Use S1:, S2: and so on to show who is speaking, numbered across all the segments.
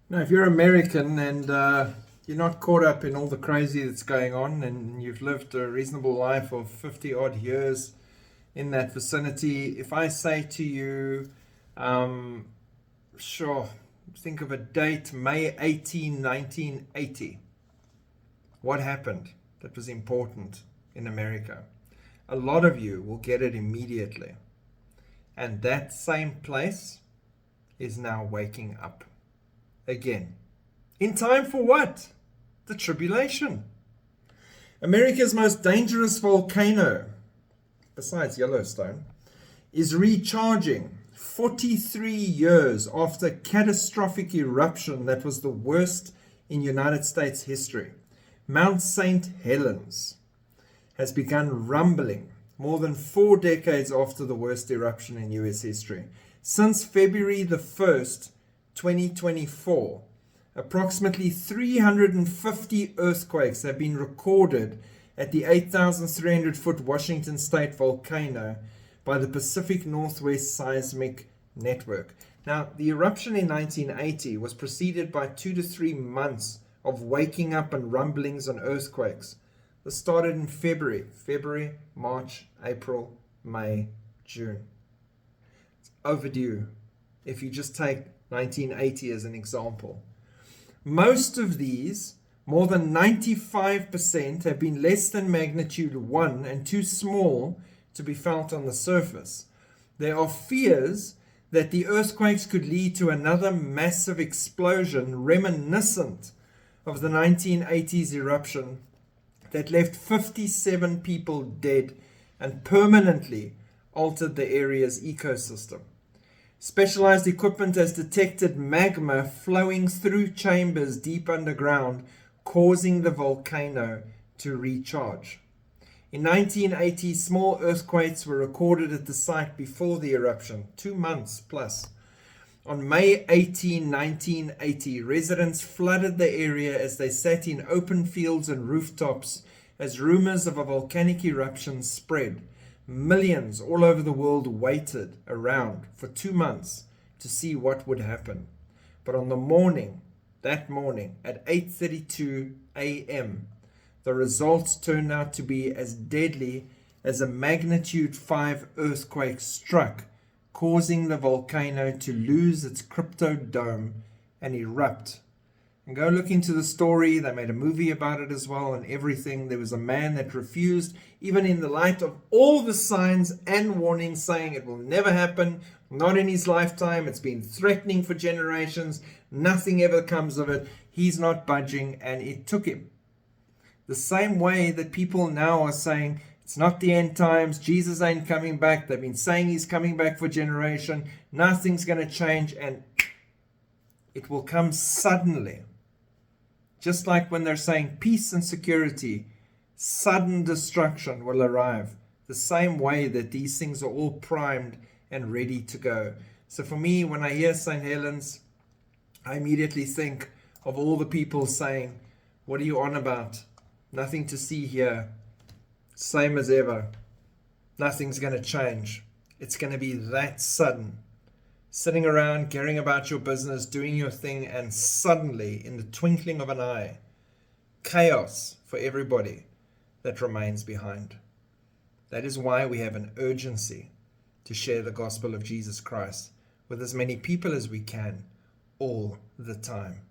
S1: Now, if you're American and you're not caught up in all the crazy that's going on, and you've lived a reasonable life of 50 odd years in that vicinity, if I say to you, sure, think of a date, May 18, 1980, what happened that was important in America? A lot of you will get it immediately. And that same place is now waking up again. In time for what? The tribulation. America's most dangerous volcano, besides Yellowstone, is recharging 43 years after a catastrophic eruption that was the worst in United States history. Mount St. Helens has begun rumbling more than 4 decades after the worst eruption in US history. Since February the 1st, 2024, approximately 350 earthquakes have been recorded at the 8,300-foot Washington State volcano by the Pacific Northwest Seismic Network. Now, the eruption in 1980 was preceded by 2 to 3 months of waking up and rumblings and earthquakes. This started in February, March, April, May, June. It's overdue if you just take 1980 as an example. Most of these, more than 95%, have been less than magnitude 1 and too small to be felt on the surface. There are fears that the earthquakes could lead to another massive explosion reminiscent of the 1980s eruption that left 57 people dead and permanently altered the area's ecosystem. Specialized equipment has detected magma flowing through chambers deep underground, causing the volcano to recharge. In 1980, small earthquakes were recorded at the site before the eruption, 2 months plus. On May 18, 1980, residents flooded the area as they sat in open fields and rooftops as rumors of a volcanic eruption spread. Millions all over the world waited around for 2 months to see what would happen. But on that morning at 8:32 a.m., the results turned out to be as deadly as a magnitude 5 earthquake struck, causing the volcano to lose its cryptodome and erupt. And go look into the story. They made a movie about it as well and everything. There was a man that refused, even in the light of all the signs and warnings saying it will never happen, not in his lifetime. It's been threatening for generations. Nothing ever comes of it. He's not budging, and it took him. The same way that people now are saying it's not the end times, Jesus ain't coming back. They've been saying he's coming back for generation. Nothing's going to change, and it will come suddenly. Just like when they're saying peace and security, sudden destruction will arrive. The same way that these things are all primed and ready to go. So for me, when I hear St. Helens, I immediately think of all the people saying, what are you on about? Nothing to see here. Same as ever. Nothing's going to change. It's going to be that sudden. Sitting around, caring about your business, doing your thing, and suddenly, in the twinkling of an eye, chaos for everybody that remains behind. That is why we have an urgency to share the gospel of Jesus Christ with as many people as we can, all the time.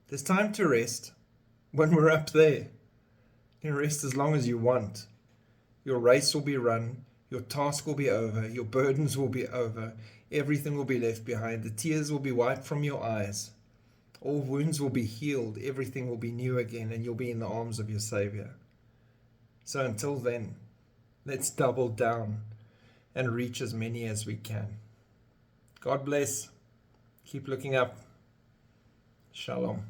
S1: There's time to rest when we're up there. You can rest as long as you want. Your race will be run. Your task will be over. Your burdens will be over. Everything will be left behind. The tears will be wiped from your eyes. All wounds will be healed. Everything will be new again, and you'll be in the arms of your Savior. So until then, let's double down and reach as many as we can. God bless. Keep looking up. Shalom.